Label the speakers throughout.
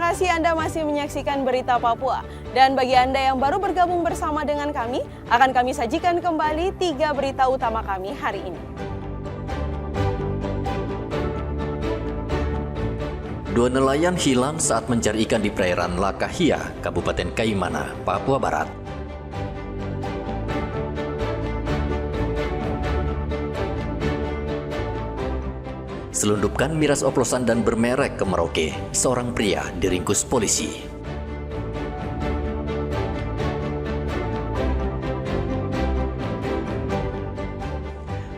Speaker 1: kasih Anda masih menyaksikan Berita Papua. Dan bagi Anda yang baru bergabung bersama dengan kami, akan kami sajikan kembali 3 berita utama kami hari ini.
Speaker 2: Dua nelayan hilang saat mencari ikan di perairan Lakahia, Kabupaten Kaimana, Papua Barat. Selundupkan miras oplosan dan bermerek ke Merauke, seorang pria diringkus polisi.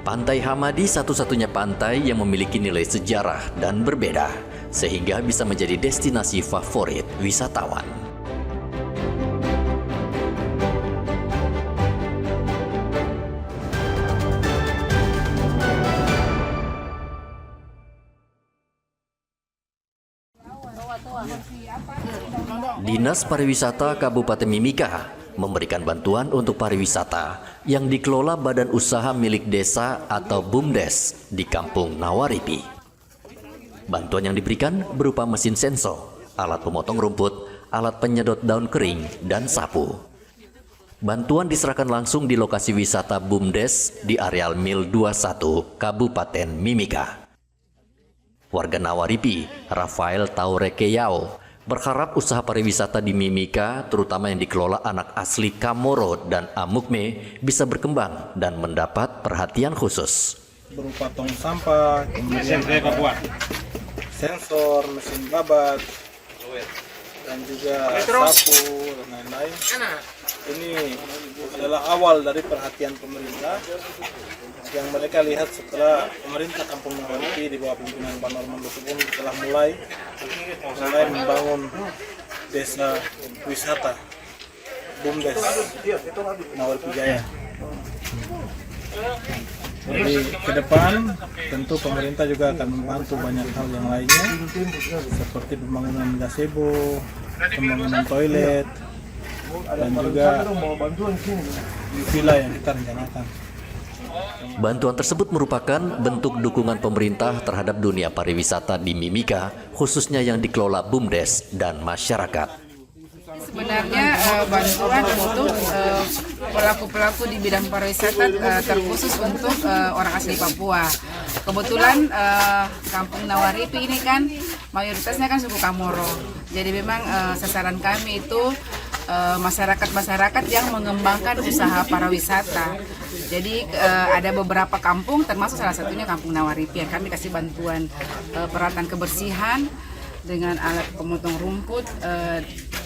Speaker 2: Pantai Hamadi satu-satunya pantai yang memiliki nilai sejarah dan berbeda, sehingga bisa menjadi destinasi favorit wisatawan. Dinas Pariwisata Kabupaten Mimika memberikan bantuan untuk pariwisata yang dikelola Badan Usaha Milik Desa atau BUMDes di Kampung Nawaripi. Bantuan yang diberikan berupa mesin senso, alat pemotong rumput, alat penyedot daun kering, dan sapu. Bantuan diserahkan langsung di lokasi wisata BUMDes di areal Mil 21, Kabupaten Mimika. Warga Nawaripi, Rafael Taurekeyao, berharap usaha pariwisata di Mimika, terutama yang dikelola anak asli Kamoro dan Amukme, bisa berkembang dan mendapat perhatian khusus.
Speaker 3: Berupa tong sampah, kemudian sensor, mesin babat, dan juga sapu dan lain-lain. Ini adalah awal dari perhatian pemerintah yang mereka lihat setelah pemerintah Kampung Nawaripi di bawah pimpinan Pak Norman Lutubun telah mulai membangun desa wisata BUMDes Nawaripi Jaya. Jadi ke depan tentu pemerintah juga akan membantu banyak hal yang lainnya seperti pembangunan gazebo, pembangunan toilet, dan juga villa yang kita rencanakan.
Speaker 2: Bantuan tersebut merupakan bentuk dukungan pemerintah terhadap dunia pariwisata di Mimika, khususnya yang dikelola BUMDes dan masyarakat.
Speaker 4: Sebenarnya bantuan untuk pelaku-pelaku di bidang pariwisata terkhusus untuk orang asli Papua. Kebetulan Kampung Nawaripi ini kan mayoritasnya kan suku Kamoro. Jadi memang sasaran kami itu masyarakat-masyarakat yang mengembangkan usaha pariwisata. Jadi ada beberapa kampung, termasuk salah satunya Kampung Nawaripi yang kami kasih bantuan peralatan kebersihan dengan alat pemotong rumput,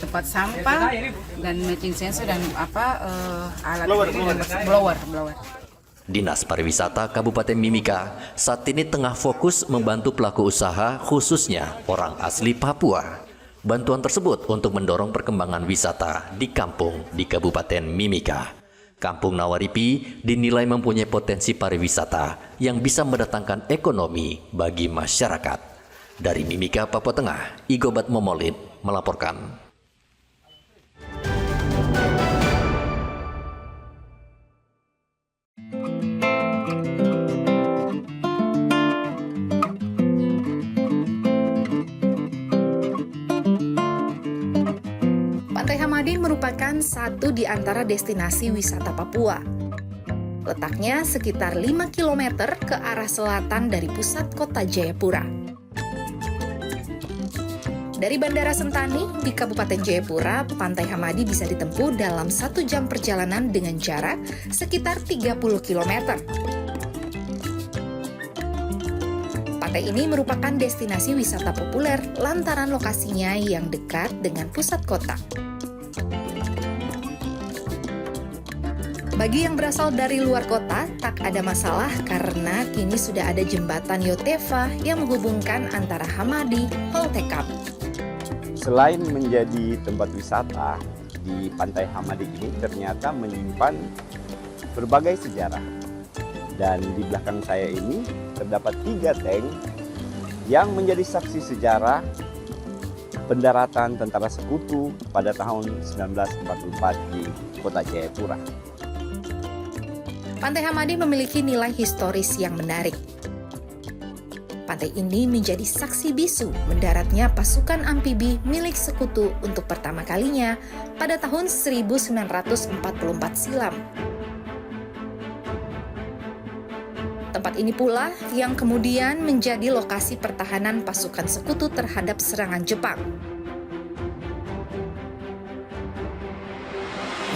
Speaker 4: tempat sampah, dan mesin sensor dan alat blower.
Speaker 2: Dinas Pariwisata Kabupaten Mimika saat ini tengah fokus membantu pelaku usaha, khususnya orang asli Papua. Bantuan tersebut untuk mendorong perkembangan wisata di kampung di Kabupaten Mimika. Kampung Nawaripi dinilai mempunyai potensi pariwisata yang bisa mendatangkan ekonomi bagi masyarakat. Dari Mimika, Papua Tengah, Igobat Momolid melaporkan.
Speaker 5: Pantai Hamadi merupakan satu di antara destinasi wisata Papua. Letaknya sekitar 5 km ke arah selatan dari pusat kota Jayapura. Dari Bandara Sentani di Kabupaten Jayapura, Pantai Hamadi bisa ditempuh dalam 1 jam perjalanan dengan jarak sekitar 30 km. Pantai ini merupakan destinasi wisata populer lantaran lokasinya yang dekat dengan pusat kota. Bagi yang berasal dari luar kota, tak ada masalah karena kini sudah ada jembatan Yotefa yang menghubungkan antara Hamadi, Holtekap.
Speaker 6: Selain menjadi tempat wisata, di Pantai Hamadi ini ternyata menyimpan berbagai sejarah. Dan di belakang saya ini terdapat 3 tank yang menjadi saksi sejarah pendaratan tentara sekutu pada tahun 1944 di kota Jayapura.
Speaker 5: Pantai Hamadi memiliki nilai historis yang menarik. Pantai ini menjadi saksi bisu mendaratnya pasukan amfibi milik sekutu untuk pertama kalinya pada tahun 1944 silam. Tempat ini pula yang kemudian menjadi lokasi pertahanan pasukan sekutu terhadap serangan Jepang.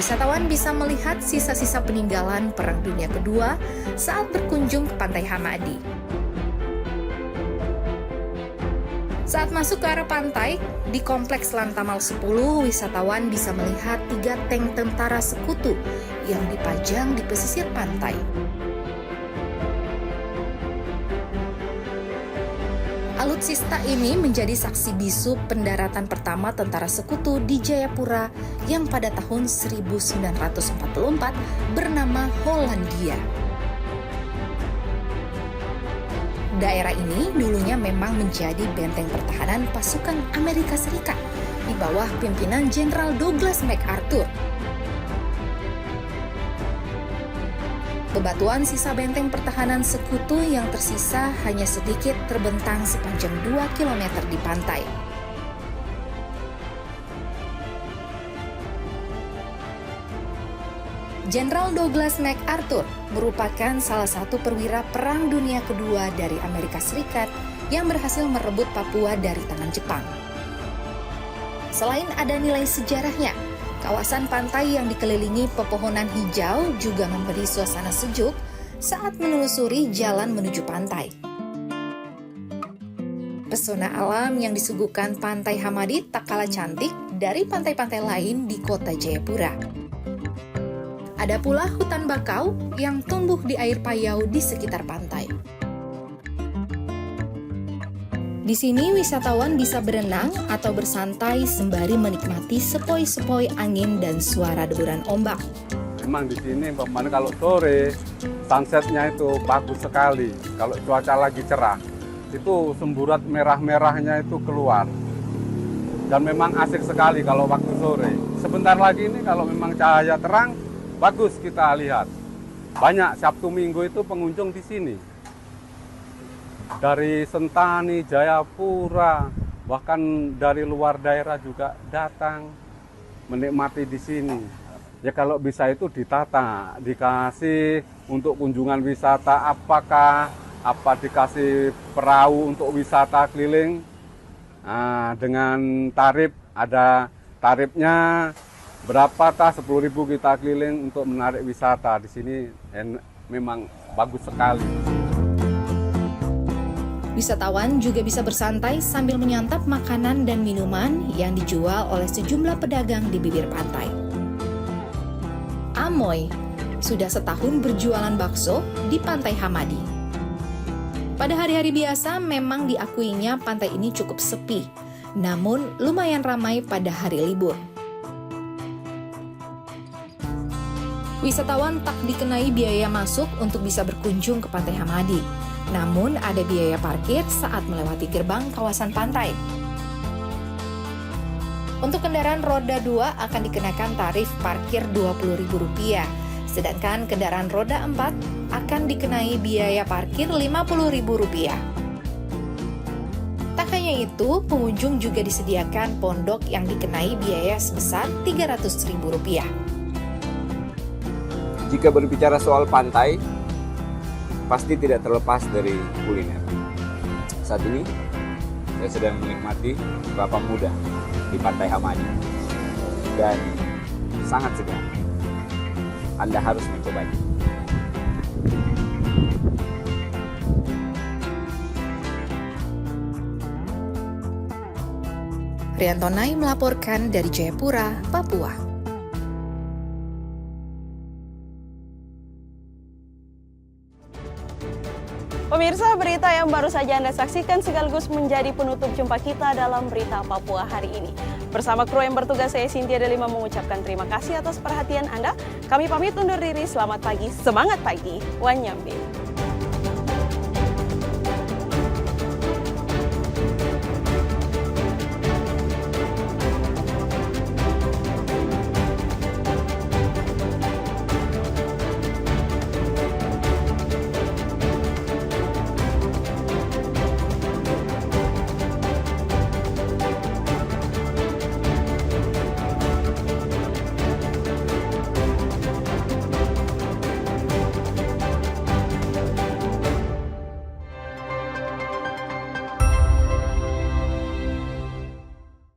Speaker 5: Wisatawan bisa melihat sisa-sisa peninggalan Perang Dunia Kedua saat berkunjung ke Pantai Hamadi. Saat masuk ke arah pantai, di Kompleks Lantamal 10, wisatawan bisa melihat 3 tank tentara sekutu yang dipajang di pesisir pantai. Alutsista ini menjadi saksi bisu pendaratan pertama tentara sekutu di Jayapura yang pada tahun 1944 bernama Hollandia. Daerah ini dulunya memang menjadi benteng pertahanan pasukan Amerika Serikat di bawah pimpinan Jenderal Douglas MacArthur. Bebatuan sisa benteng pertahanan sekutu yang tersisa hanya sedikit terbentang sepanjang 2 km di pantai. Jenderal Douglas MacArthur merupakan salah satu perwira Perang Dunia Kedua dari Amerika Serikat yang berhasil merebut Papua dari tangan Jepang. Selain ada nilai sejarahnya, kawasan pantai yang dikelilingi pepohonan hijau juga memberi suasana sejuk saat menelusuri jalan menuju pantai. Pesona alam yang disuguhkan Pantai Hamadi tak kalah cantik dari pantai-pantai lain di kota Jayapura. Ada pula hutan bakau yang tumbuh di air payau di sekitar pantai. Di sini wisatawan bisa berenang atau bersantai sembari menikmati sepoi-sepoi angin dan suara deburan ombak.
Speaker 7: Memang di sini kalau sore sunsetnya itu bagus sekali. Kalau cuaca lagi cerah, itu semburat merah-merahnya itu keluar. Dan memang asik sekali kalau waktu sore. Sebentar lagi ini kalau memang cahaya terang, bagus kita lihat. Banyak Sabtu Minggu itu pengunjung di sini. Dari Sentani, Jayapura, bahkan dari luar daerah juga datang menikmati di sini. Ya kalau bisa itu ditata, dikasih untuk kunjungan wisata apa dikasih perahu untuk wisata keliling. Nah, dengan tarif, ada tarifnya berapa 10.000 kita keliling untuk menarik wisata di sini memang bagus sekali.
Speaker 5: Wisatawan juga bisa bersantai sambil menyantap makanan dan minuman yang dijual oleh sejumlah pedagang di bibir pantai. Amoy sudah setahun berjualan bakso di Pantai Hamadi. Pada hari-hari biasa memang diakuinya pantai ini cukup sepi, namun lumayan ramai pada hari libur. Wisatawan tak dikenai biaya masuk untuk bisa berkunjung ke Pantai Hamadi. Namun ada biaya parkir saat melewati gerbang kawasan pantai. Untuk kendaraan roda 2 akan dikenakan tarif parkir Rp20.000, sedangkan kendaraan roda 4 akan dikenai biaya parkir Rp50.000. Tak hanya itu, pengunjung juga disediakan pondok yang dikenai biaya sebesar Rp300.000.
Speaker 6: Jika berbicara soal pantai, pasti tidak terlepas dari kuliner. Saat ini, saya sedang menikmati kelapa muda di Pantai Hamadi. Dan sangat segar. Anda harus mencobanya.
Speaker 5: Riantonai melaporkan dari Jayapura, Papua.
Speaker 1: Pemirsa, berita yang baru saja Anda saksikan sekaligus menjadi penutup jumpa kita dalam Berita Papua hari ini. Bersama kru yang bertugas, saya Cynthia Delima mengucapkan terima kasih atas perhatian Anda. Kami pamit undur diri, selamat pagi, semangat pagi, Wanyambe.